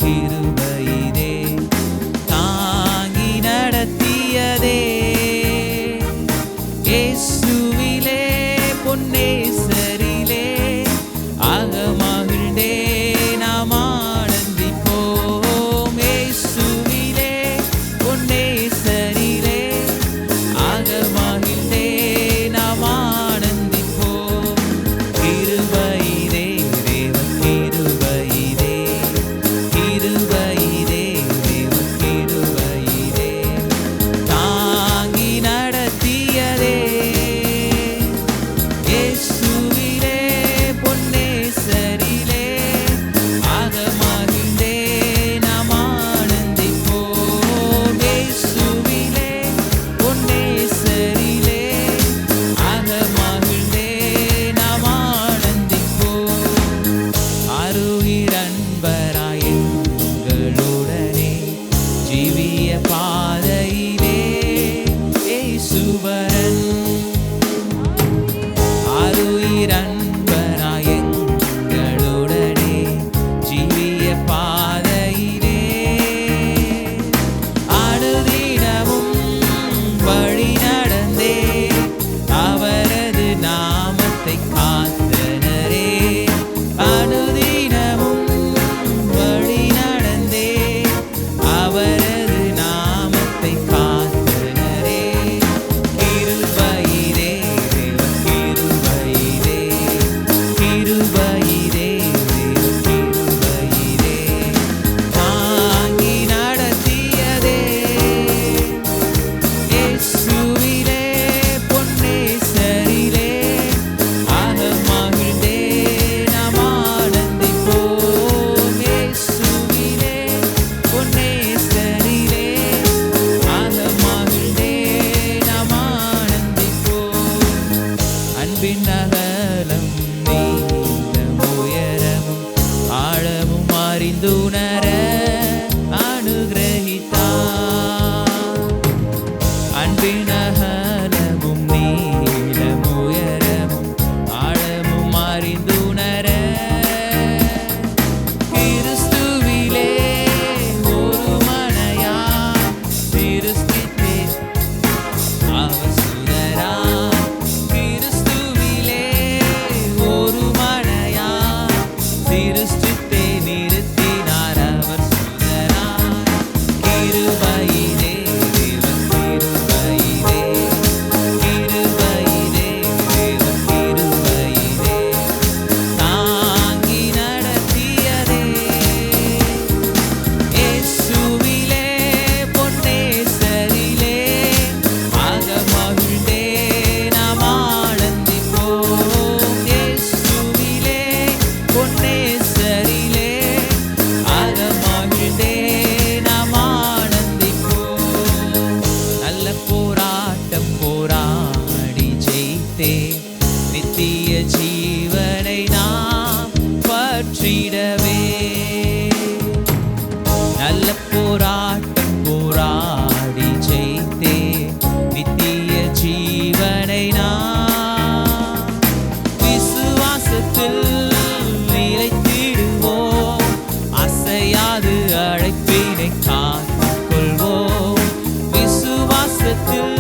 கிருபையிலே தாங்கி நடத்தியதே. இயேசுவிலே பொன்னேசரிலே அகமகிழ்ந்தே நாம் ஆனந்திப்போம். இயேசுவிலே பொன்னேசரிலே அகமகிழ்ந்தே நாம் ஆனந்திப்போம். கிருபையிலே தேவ கிருபையிலே கிருபையிலே தேவ கிருபையிலே தாங்கி நடத்தியதே. இயேசுவிலே பொன்னேசரிலே அகமகிழ்ந்தே நாம் ஆனந்திப்போம். இயேசுவிலே பொன்னேசரிலே அகமகிழ்ந்தே நாம் ஆனந்திப்போம். அருகிர் அன்பராய் எங்களுடனே ஜீவிய பாதையிலே இயேசுவரன். அருகிர் அன்பராய் எங்களுடனே ஜீவிய பாதையிலே அனுதினமும் வழி நடந்தே அவரது நாமத்தை காத்தனரே. அனுதினமும் வழி நடந்தே அவரது நாமத்தை காத்தனரே. கிருபையிலே தேவ கிருபையிலே கிருபையிலே தேவ கிருபையிலே தாங்கி நடத்தியதே. இயேசுவிலே பொன்னேசரிலே அகமகிழ்ந்தே நாம் ஆனந்திப்போம். இயேசுவிலே பொன்னேசரிலே அகமகிழ்ந்தே நாம் ஆனந்திப்போம். அன்பின் அகலம் நீளம் உயரமும் ஆழமும் அறிந்துணர அனுகிரகித்தார். அன்பின் அகலமும் நீளம் உயரமும் ஆழமும் அறிந்துணர கிறிஸ்துவிலே ஒரு மனையாய் சிருஷ்டித்தே அவர் சுதராய். கிறிஸ்துவிலே ஒரு மனையாய் சிருஷ்டித்தே நிறுத்தினார் அவர் சுதராய். கிருபையிலே தேவ கிருபையிலே கிருபையிலே தேவ கிருபையிலே தாங்கி நடத்தியதே. இயேசுவிலே பொன்னேசரிலே அகமகிழ்ந்தே நாம் ஆனந்திப்போம். இயேசுவிலே பொன்னேசரிலே அகமகிழ்ந்தே நாம் ஆனந்திப்போம். நல்ல போராட்டம் போராடி ஜெயித்தே நித்திய ஜீவனை நாம் பற்றிடவே. நல்ல போராட்டம் போராடி ஜெயித்தே நித்திய ஜீவனை நாம் விசுவாசத்தில் நிலைத்திடுவோம். அசையாது அழைப்பினை காத்துக்கொள்வோம். விசுவாசத்தில்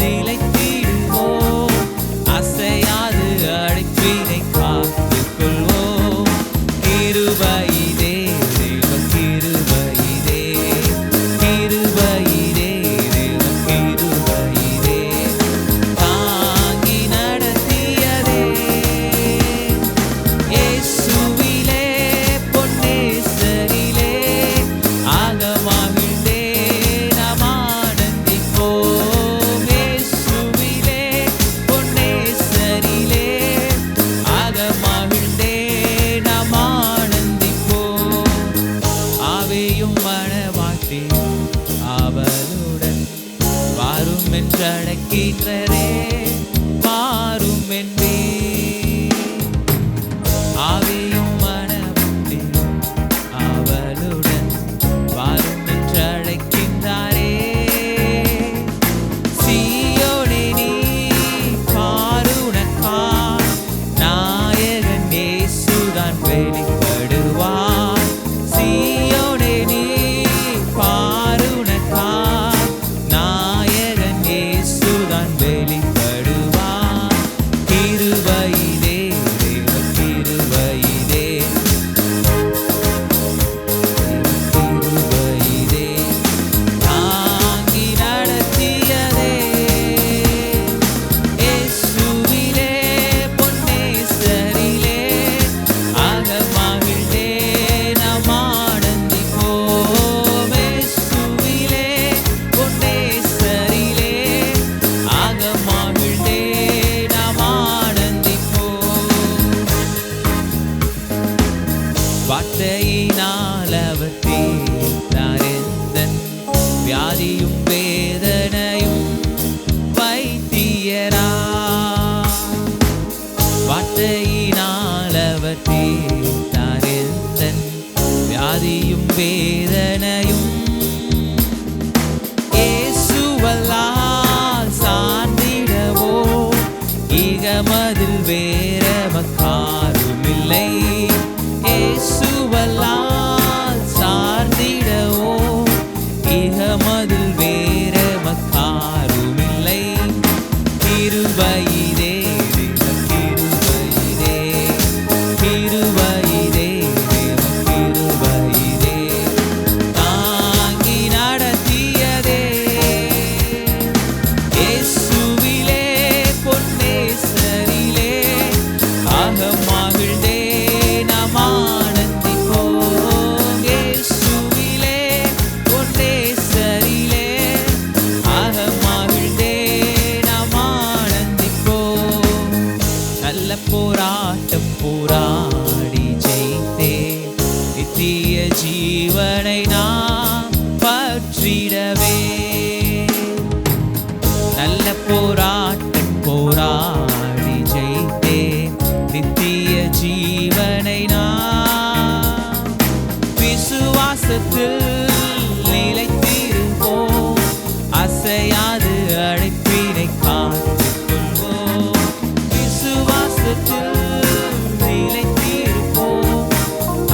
நிலைத்திடுவோம். அசையாது அழைப்பினை காத்துக்கொள்வோம். கிருபையிலே தேவ கிருபையிலே கிருபையிலே தேவ கிருபையிலே தாங்கி நடத்தியதே. இயேசுவிலே பொன்னேசரிலே அகமகிழ்ந்தே நாம் ஆனந்திப்போம். இயேசுவிலே பொன்னேசரிலே அகமகிழ்ந்தே நாம் ஆனந்திப்போம். ஆவியும் மணவாட்டியும் அவளுடன் வாரும் என்றழைக்கின்றதே வாரும் என்பே. ஆவியும் மணவாட்டியும் அவளுடன் வாரும் என்றழைக்கின்றாரே. சீயோனே நீ பாருனக்காய் நாயகன் இயேசுதான் வெளிப்படுவார். அவர் தீர்த்தார் எந்தன் வியாதியும் வேதனையும் வைத்தியரா வார்த்தையினால் அவர் தீர்த்தார் எந்தன் வியாதியும் வேதனையும் இயேசுவல்லால் சார்ந்திடவோ இகமதில் வேறெமக்காருமில்லை இயேசுவல்லால் சார்ந்திடவோ இகமதில் வேறெமக்காருமில்லை கிருபையிலே கிருபையிலே கிருபையிலே கிருபையிலே தாங்கி நடத்தியதே இயேசுவிலே பொன்னேசரிலே அகமகிழ்ந்தே நாம் ஆனந்திப்போம் இயேசுவிலே பொன்னேசரிலே அகமகிழ்ந்தே நாம் ஆனந்திப்போம் நல்ல போராட்டம் போராடி ஜெயித்தே நித்திய ஜீவனை நாம் பற்றிடவே நல்ல போராட்டம் போராடி ஜெயித்தே நித்திய ஜீவனை நாம் விசுவாசத்தில் நிலைத்திருப்போம் அசையாது அழைப்பினை காத்துக்கொள்வோம் விசுவாசத்தில் நிலைத்திருப்போம்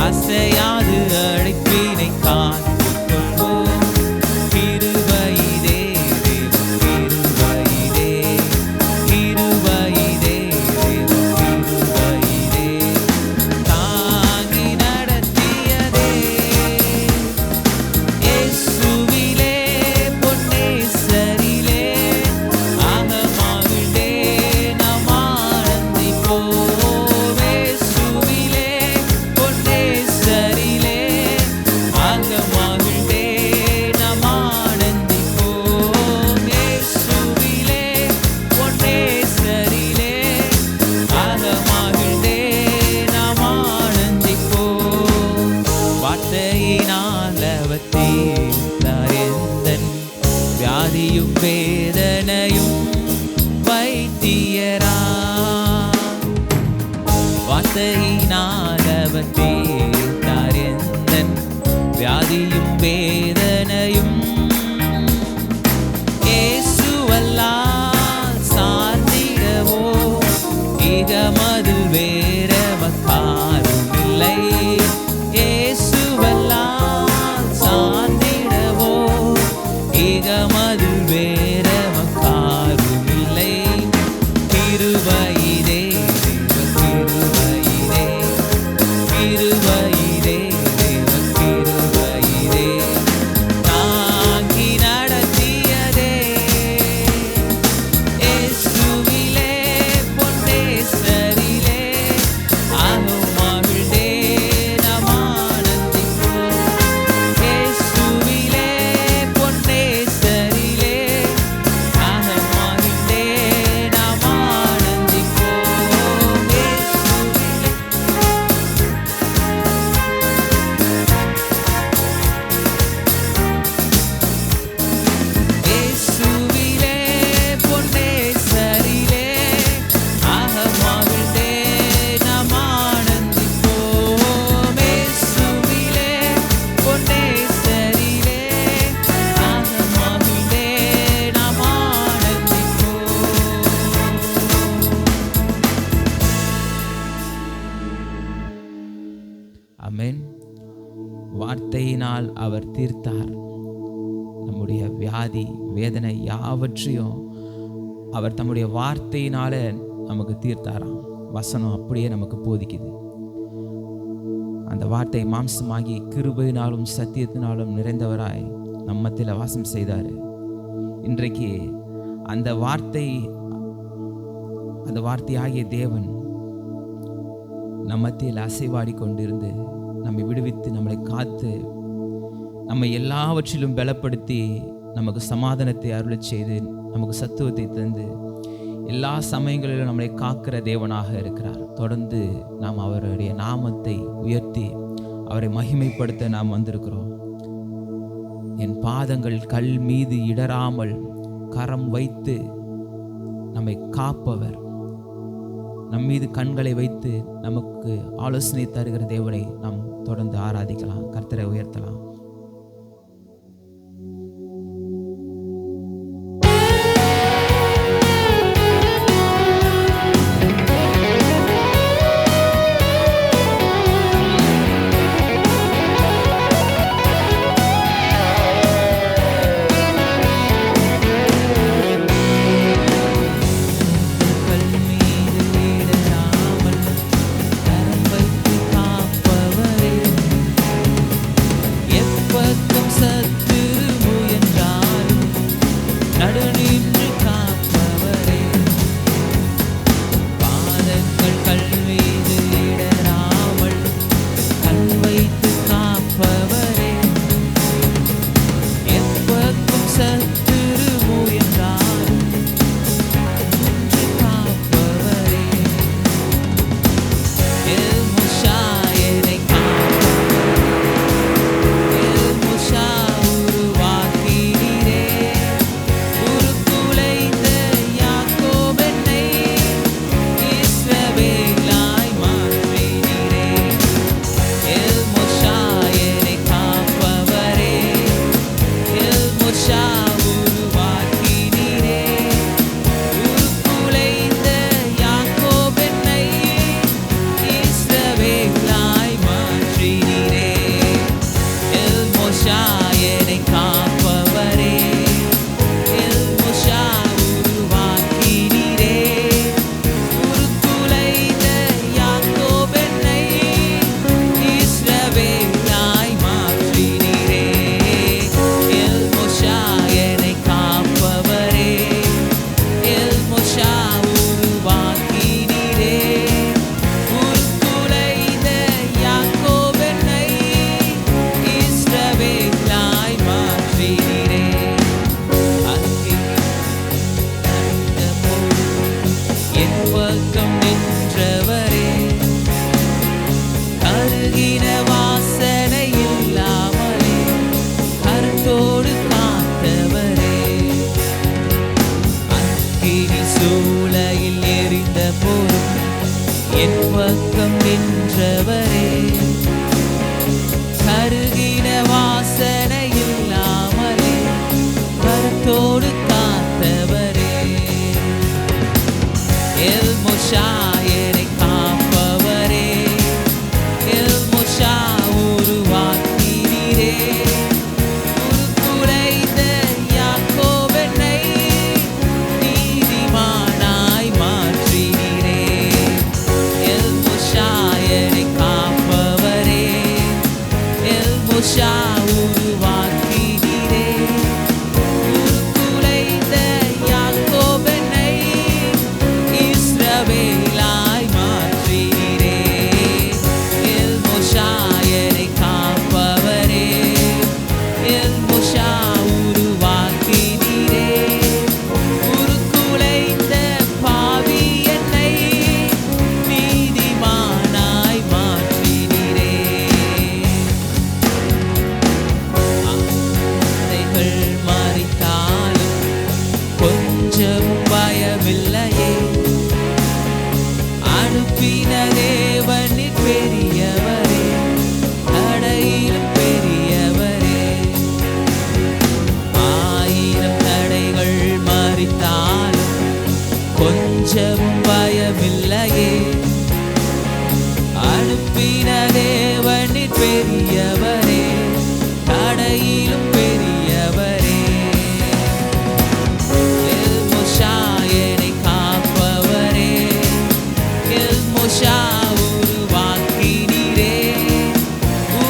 அசையாது அழைப்பினை காத்துக்கொள்வோம் கிருபையிலே கிருபையிலே கிருபையிலே கிருபையிலே தாங்கி நடத்தியதே இயேசுவிலே பொன்னேசரிலே அகமகிழ்ந்தே நாம் ஆனந்திப்போம் இயேசுவிலே பொன்னேசரிலே அகமகிழ்ந்தே நாம் ஆனந்திப்போம் இயேசுவிலே பொன்னேசரிலே அகமகிழ்ந்தே நாம் ஆனந்திப்போம் வார்த்தையினால் அவர் தீர்த்தார் எந்தன் வியாதியும் வேதனையும் வைத்தியரா வார்த்தையினால் அவர் தீர்த்தார் எந்தன் வியாதியும் வேதனையும் இயேசுவல்லால் சார்ந்திடவோ இகமதில் வேறெமக்காருமில்லை இயேசுவல்லால் சார்ந்திடவோ இகமதில் வேறெமக்காருமில்லை கிருபையிலே கிருபையிலே கிருபையிலே கிருபையிலே தாங்கி நடத்தியதே இயேசுவிலே பொன்னேசரிலே அகமகிழ்ந்தே நாம் ஆனந்திப்போம் இயேசுவிலே பொன்னேசரிலே அகமகிழ்ந்தே நாம் ஆனந்திப்போம் இயேசுவிலே பொன்னேசரிலே அகமகிழ்ந்தே நாம் ஆனந்திப்போம் இயேசுவிலே பொன்னேசரிலே அகமகிழ்ந்தே நாம் ஆனந்திப்போம் ஆமென் வார்த்தையினால் அவர் தீர்த்தார் நம்முடைய வியாதி வேதனை யாவற்றையும் அவர் தம்முடைய வார்த்தையினால நமக்கு தீர்த்தாராம் வசனம் அப்படியே நமக்கு போதிக்குது அந்த வார்த்தை மாம்சமாகி கிருபையினாலும் சத்தியத்தினாலும் நிறைந்தவராய் நம்ம மத்தியில் வாசம் செய்தார் இன்றைக்கு அந்த வார்த்தையாகிய தேவன் நம் மத்தியில் அசைவாடி கொண்டிருந்து நம்மை விடுவித்து நம்மளை காத்து நம்மை எல்லாவற்றிலும் பலப்படுத்தி நமக்கு சமாதானத்தை அருளச் செய்து நமக்கு சத்துவத்தை தந்து எல்லா சமயங்களிலும் நம்மளை காக்கிற தேவனாக இருக்கிறார். தொடர்ந்து நாம் அவருடைய நாமத்தை உயர்த்தி அவரை மகிமைப்படுத்த நாம் வந்திருக்கிறோம். என் பாதங்கள் கல் மீது இடராமல் கரம் வைத்து நம்மை காப்பவர், நம் மீது கண்களை வைத்து நமக்கு ஆலோசனை தருகிற தேவனை நாம் தொடர்ந்து ஆராதிக்கலாம், கர்த்தரை உயர்த்தலாம்.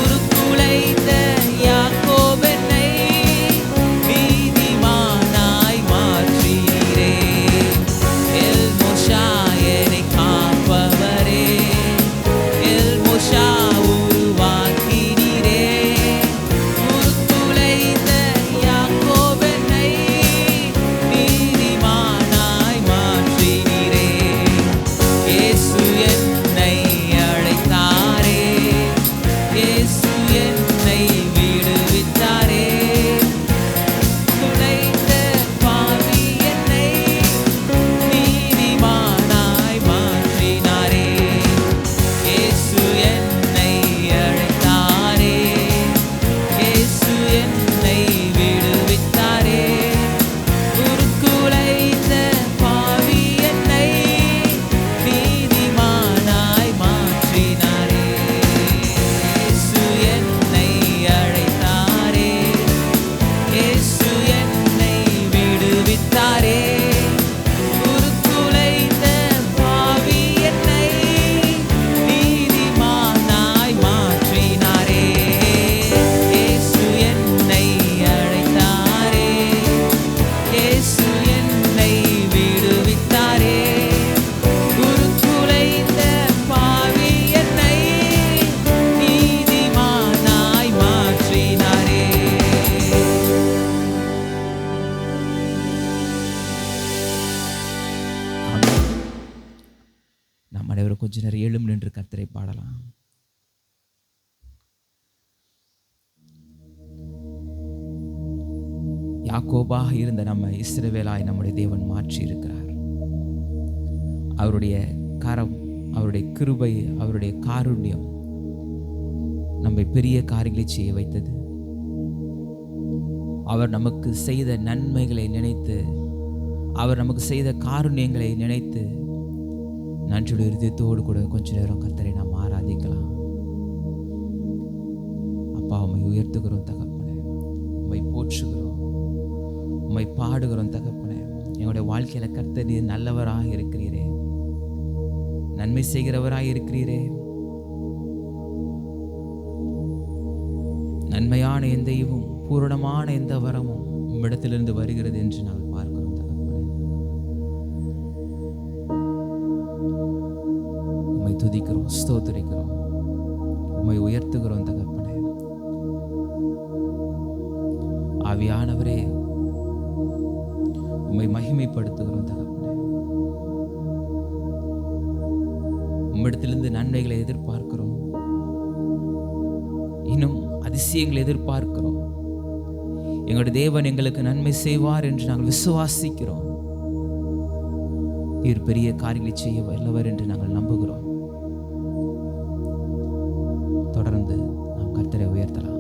உருக்குலைந்த கர்த்தரை பாடலாம். யாக்கோபாக இருந்த நம்ம இஸ்ரவேலாய் நம்முடைய தேவன் மாற்றி இருக்கிறார். அவருடைய கரம், அவருடைய கிருபை, அவருடைய காருண்யம் நம்மை பெரிய காரியங்களை செய்ய வைத்தது. அவர் நமக்கு செய்த நன்மைகளை நினைத்து, அவர் நமக்கு செய்த காருண்யங்களை நினைத்து நன்றியுடைய இருதயத்தோடு கூட கொஞ்ச நேரம் கர்த்தரை நாம் ஆராதிக்கலாம். அப்பா, உம்மை உயர்த்துகிறோம் தகப்பனே, உம்மை போற்றுகிறோம், உம்மை பாடுகிறோம் தகப்பனே. என்னுடைய வாழ்க்கையில கர்த்தர் நீர் நல்லவராக இருக்கிறீரே, நன்மை செய்கிறவராக இருக்கிறீரே. நன்மையான எந்த ஈவும் பூரணமான எந்த வரமும் உம்மிடத்திலிருந்து வருகிறது என்று நாங்கள் பார்க்கிறோம் தகப்பனே. உம்மை துதிக்கிறோம், ஸ்தோத்திரிக்கிறோம், உம்மை உயர்த்துகிறோம் தகப்பனே. ஆவியானவரே, உம்மை மகிமைப்படுத்துகிறோம் தகப்பனே. உம்மிடத்திலிருந்து நன்மைகளை எதிர்பார்க்கிறோம், இன்னும் அதிசயங்களை எதிர்பார்க்கிறோம். எங்களுடைய தேவன் எங்களுக்கு நன்மை செய்வார் என்று நாங்கள் விசுவாசிக்கிறோம். நீர் பெரிய காரியங்களை செய்ய வல்லவர் என்று நாங்கள் நம்புகிறோம். தொடர்ந்து நாம் கர்த்தரை உயர்த்தலாம்.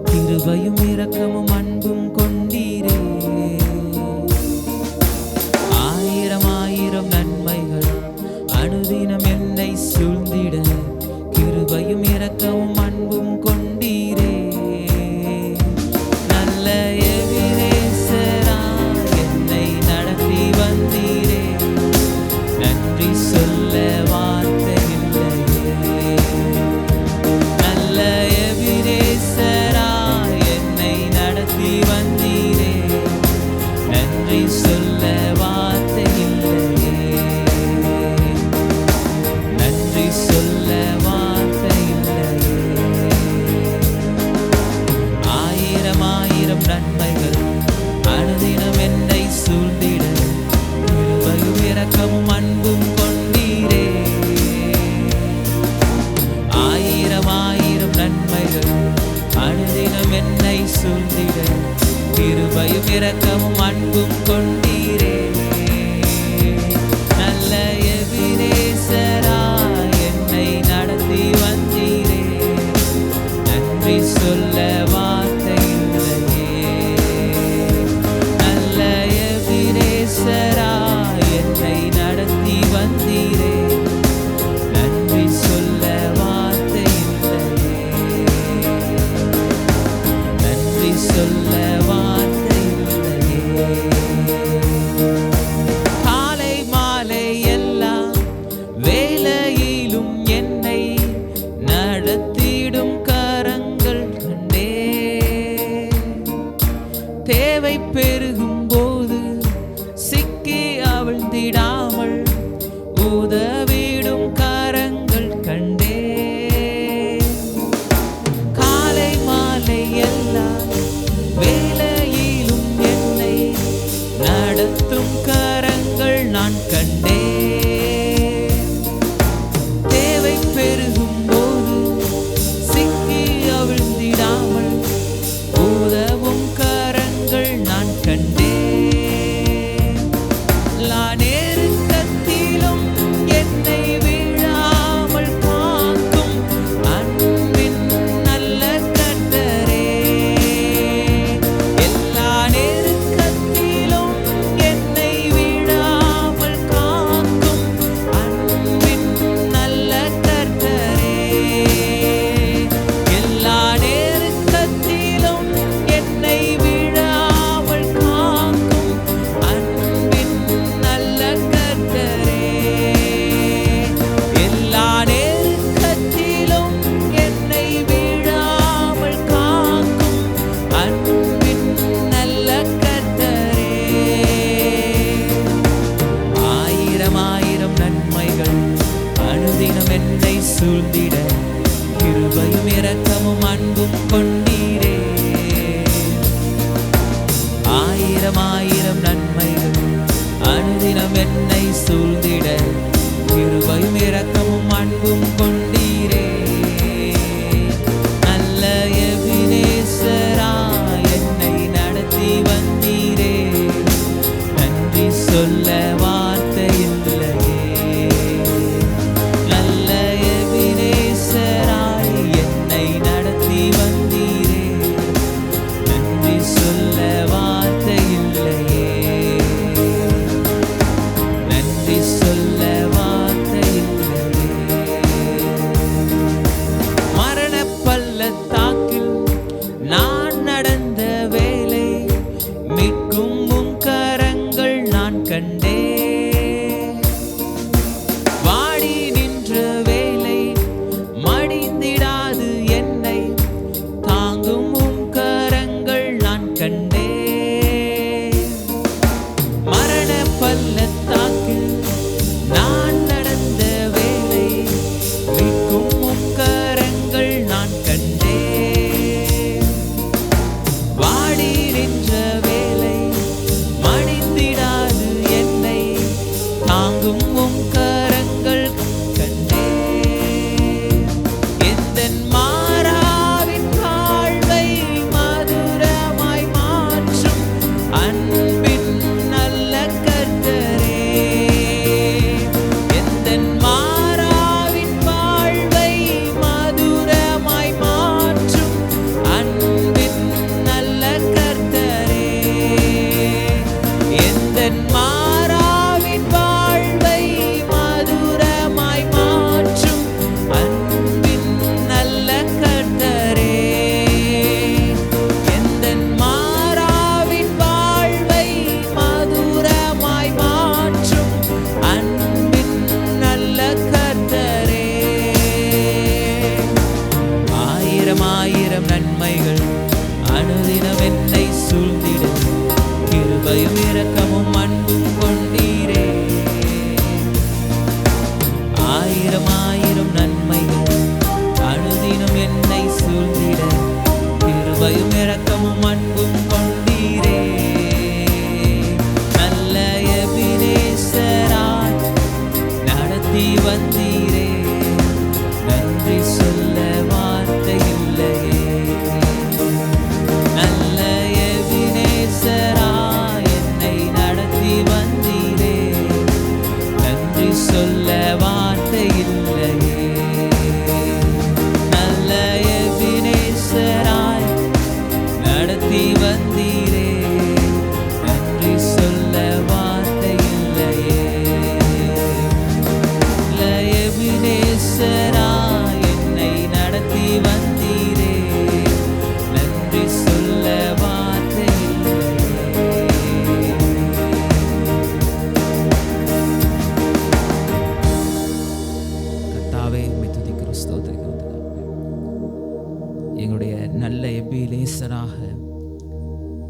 கிருபையும் இரக்கமும் அன்பும் கொண்டீரே. ஆயிரம் ஆயிரம் நன்மைகள் அனுதினம் என்னை சூழ்ந்திட, கிருபையும் இரக்கமும் அன்பும் கொண்டீரே. நல்ல எபிரேசரா என்னை நடத்தி வந்தீரே, நன்றி சொல்ல வார்த்தை இல்லையே. நல்ல எபிரேசரா வந்தீரே, நன்றி சொல்ல வார்த்தை இல்லையே, நன்றி சொல்ல வார்த்தை இல்லையே. ஆயிரம் ஆயிரம் நன்மைகள் அனுதினம் என்னை சூழ்ந்திட, கிருபையும் இரக்கமும் அன்பும் கொண்டீரே. ஆயிரம் ஆயிரம் நன்மைகள் அனுதினம் என்னை சூழ்ந்திட, கிருபையும் இரக்கமும் அன்பும் கொண்டீரே. நல்ல எபிரேசரா என்னை நடத்தி வந்தீரே, நன்றி சொல்ல வார்த்தை இல்லையே. நல்ல எபிரேசரா என்னை நடத்தி வந்தீரே, நன்றி சொல்ல வார்த்தை இல்லையே, நன்றி சொல்ல வார்த்தை இல்லையே. காலை மாலை எல்லா வேளையிலும் என்னை நடத்திடும் கரங்கள் கண்டே, தேவை பெருகும் போது சிக்கி அவிழ்ந்திடாமல் உதவிடும் கரங்கள் கண்டே. காலை மாலை எல்லா நடந்த வேலை மீட்கும் உம் கரங்கள் நான் கண்டே. வாடி நின்ற வேலை மடிந்திடாது என்னை தாங்கும் உம் கரங்கள் நான் கண்டே. மரண பள்ளத்தாக்கில் நான் நடந்த வேலை மீட்கும் உம் கரங்கள் நான் கண்டே. வாடி நின்ற வேலை மடிந்திடாது என்னை தாங்கும் உம் கரங்கள் கண்டே. எந்தன் மாறாவின் வாழ்வை மதுரமாய் மாற்றும் அன்பின் நல்ல கர்த்தரே. எந்தன் மாறாவின் வாழ்வை மதுரமாய் மாற்றும் அன்பின் நல்ல கர்த்தரே. எந்தன் மாறாவின் வாழ்வை மதுரமாய் மாற்றும் அன்பின் நல்ல கர்த்தரே. எந்தன் மாறாவின் வாழ்வை மதுரமாய் மாற்றும் அன்பின் நல்ல கர்த்தரே. ஆயிரம் ஆயிரம் நன்மைகள் அனுதினம் என்னை சூழ்ந்திட கிருபையும் இரக்கமும் அன்பும் கொண்டீரே. ஆயிரம் ஆயிரம் நன்மைகள் அனுதினம் என்னை சூழ்ந்திட கிருபையும் இரக்கமும் அன்பும் கொண்டீரே. நல்ல எபினேசராய் நடத்தி வந்தீரே. நன்றி சொல்ல வார்த்தை இல்லையே. நல்ல எபினேசராய் என்னை நடத்தி வந்தீரே. நன்றி சொல்ல வார்த்தை இல்லையே. நல்ல எபினேசராய் நடத்தி வந்தீரே. நன்றி சொல்ல வார்த்தை இல்லையே. நல்ல எபினேசராய் என்னை நடத்தி வந்தீரே. நன்றி சொல்ல வார்த்தை இல்லையே. கர்த்தாவே, உம்மை துதிக்கிறோம், ஸ்தோத்திரிக்கிறோம் தகப்பனே. எங்களுடைய நல்ல எபினேசராக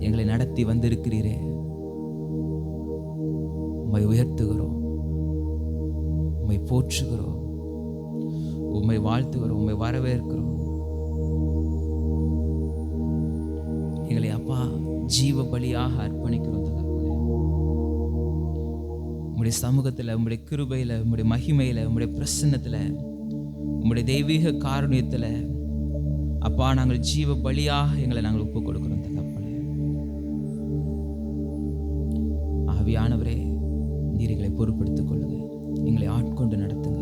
எங்களை நடத்தி வந்திருக்கிறீரே. உம்மை உயர்த்துகிறோம், உம்மை போற்றுகிறோம், உம்மை வாழ்த்துகிறோம், உம்மை வரவேற்கிறோம். எங்களை அப்பா ஜீவ பலியாக அர்ப்பணிக்கிறோம் தகப்பனே. உம்முடைய சமூகத்தில், உம்முடைய கிருபையில், உம்முடைய மகிமையில், உம்முடைய பிரசன்னத்தில், உம்முடைய தெய்வீக காருண்யத்தில் அப்பா நாங்கள் ஜீவ பலியாக எங்களை நாங்கள் ஒப்புக் கொடுக்கிறோம் தகப்பனே. ஆவியானவரே, நீர் எங்களை பொறுப்படுத்திக் கொள்ளுங்க, எங்களை ஆட்கொண்டு நடத்துங்க.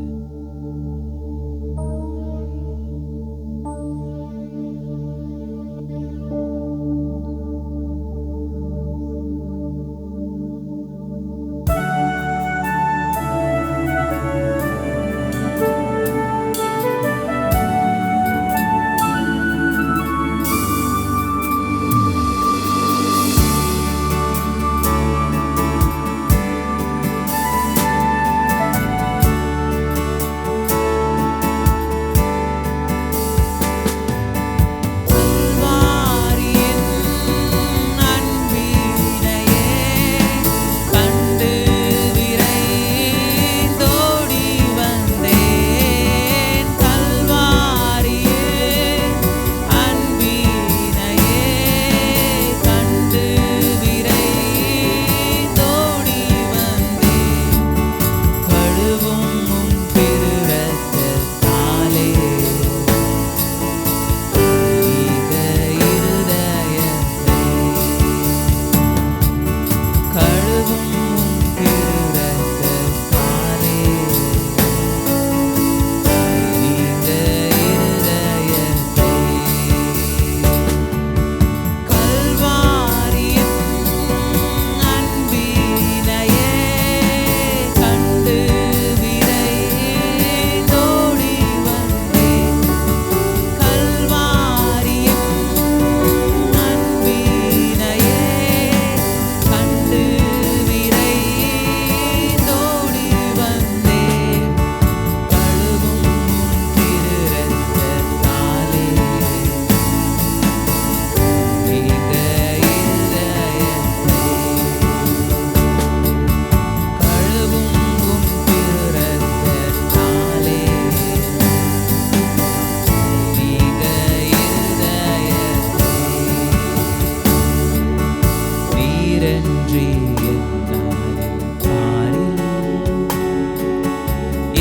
நீரின்றி என்னாலே பாரில்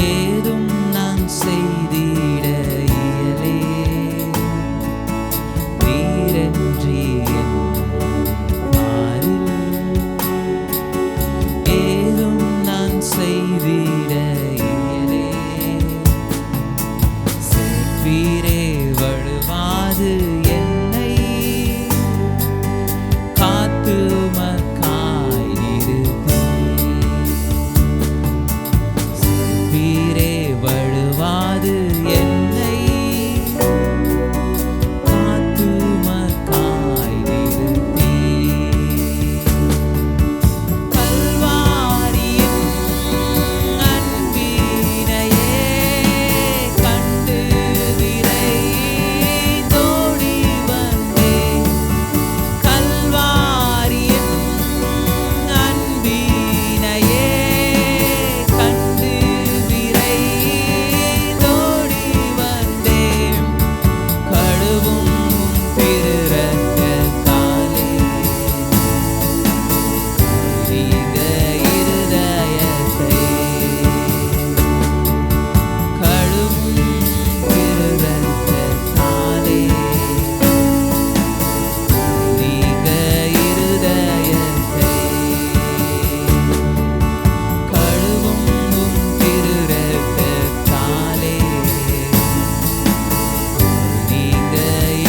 ஏதும் நான் செய்திட இயலே. நீரின்றி என்னாலே பாரில் ஏதும் நான் செய்திட இயலே. சேர்ப்பீரே வழுவாது என்னை காத்து உமக்காய் நிறுத்தீர். சேர்ப்பீரே வழுவாது என்னை காத்து உமக்காய் நிறுத்தீர். கல்வாரியின் அன்பினையே கண்டு விரைந்தோடி வந்தேன். கல்வாரியின் அன்பினையே கண்டு விரைந்தோடி வந்தேன். கழுவும் திருரத்தத்தாலே நீங்க இருதயத்தை. கழுவும் திருரத்தத்தாலே நீங்க இருதயத்தை. கழுவும் திருரத்தத்தாலே நீங்க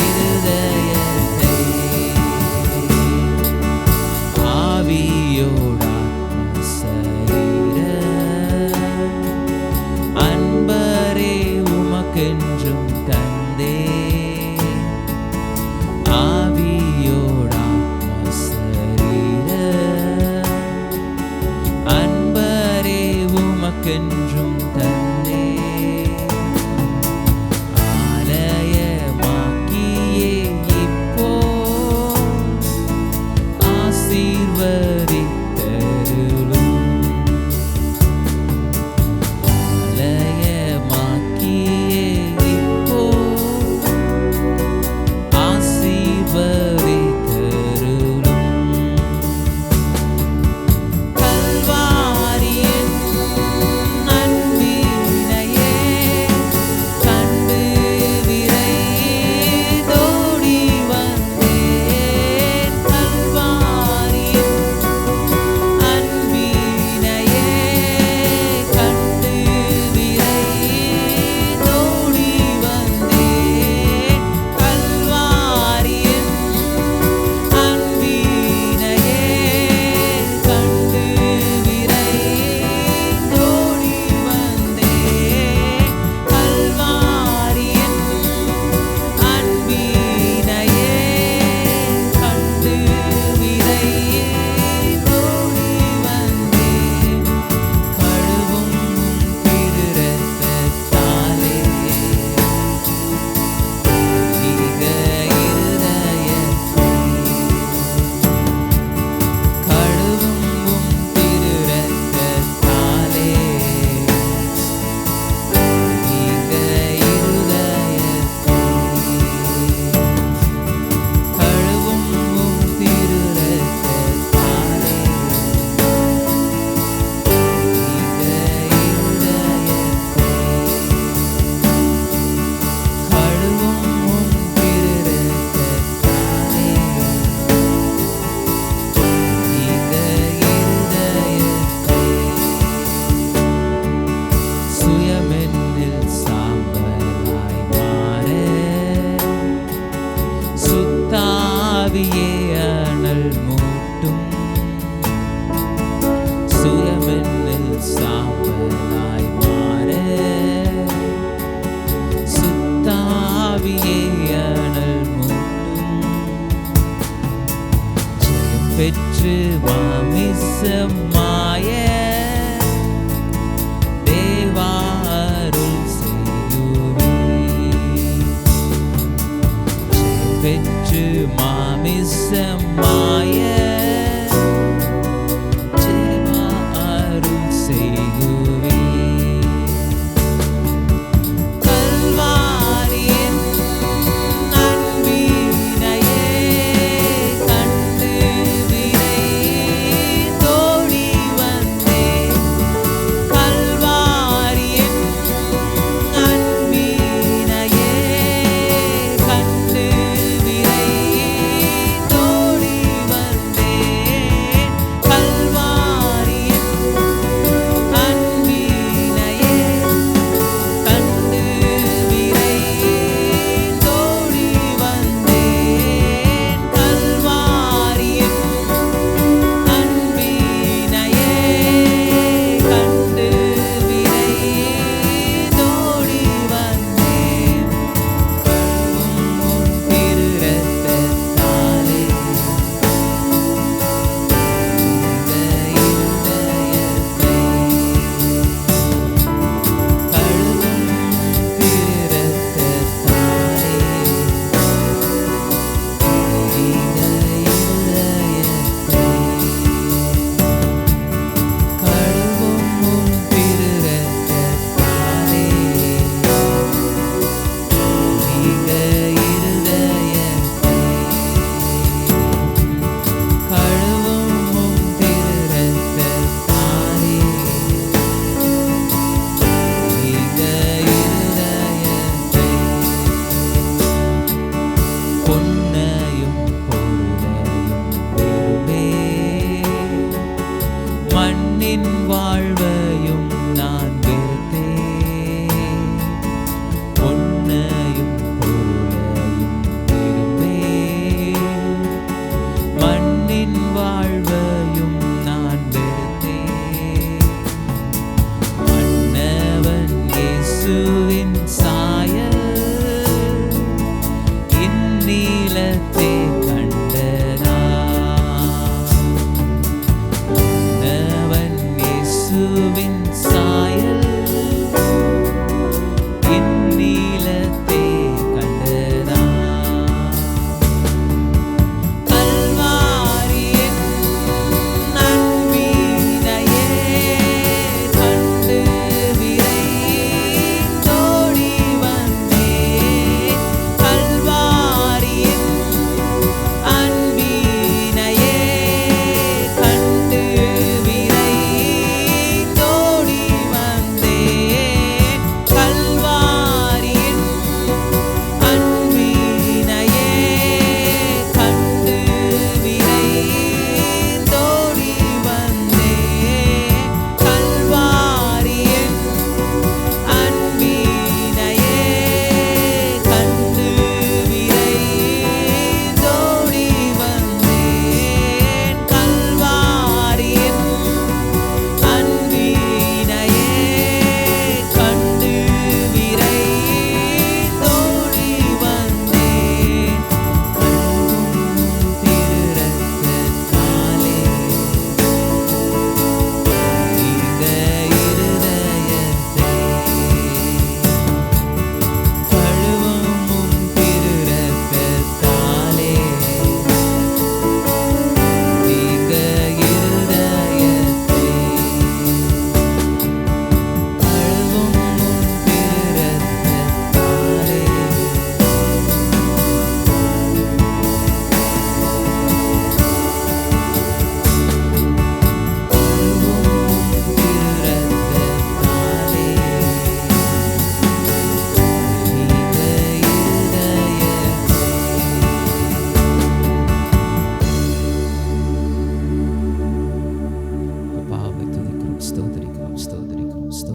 இருதயத்தை. ஆவியோடா சரீர அன்பரே உமக்கென்றும் தந்தே. ஆவியோடா சரீர அன்பரே உமக்கென்றும் தந்தே. ஆலயமாக்கியே இப்போ ஆசீர்வதித்தருளும். ஆலயமாக்கியே இப்போ ஆசீர்வதித்தருளும். கல்வாரியின் அன்பினையே கண்டு விரைந்தோடி வந்தேன். கல்வாரியின் அன்பினையே கண்டு விரைந்தோடி வந்தேன். கல்வாரியின் அன்பினையே கண்டு விரைந்தோடி வந்தேன். கல்வாரியின் அன்பினையே கண்டு விரைந்தோடி வந்தேன். கழுவும் திருரத்தத்தாலே நீங்க இருதயத்தை. கழுவும் திருரத்தத்தாலே நீங்க இருதயத்தை. கழுவும் திருரத்தத்தாலே நீங்க இருதயத்தை. கழுவும் திருரத்தத்தாலே நீங்க இருதயத்தை. சுயமென்னில் சாம்பலாய் மாற சுத்தாவியே அனல் மூட்டும். சுயமென்னில் சாம்பலாய் மாற சுத்தாவியே அனல் மூட்டும். ஜெயம் பெற்று மாமிசமாய தேவாருள் செய்யுவீர். ஜெயம் பெற்று மாமிசமாய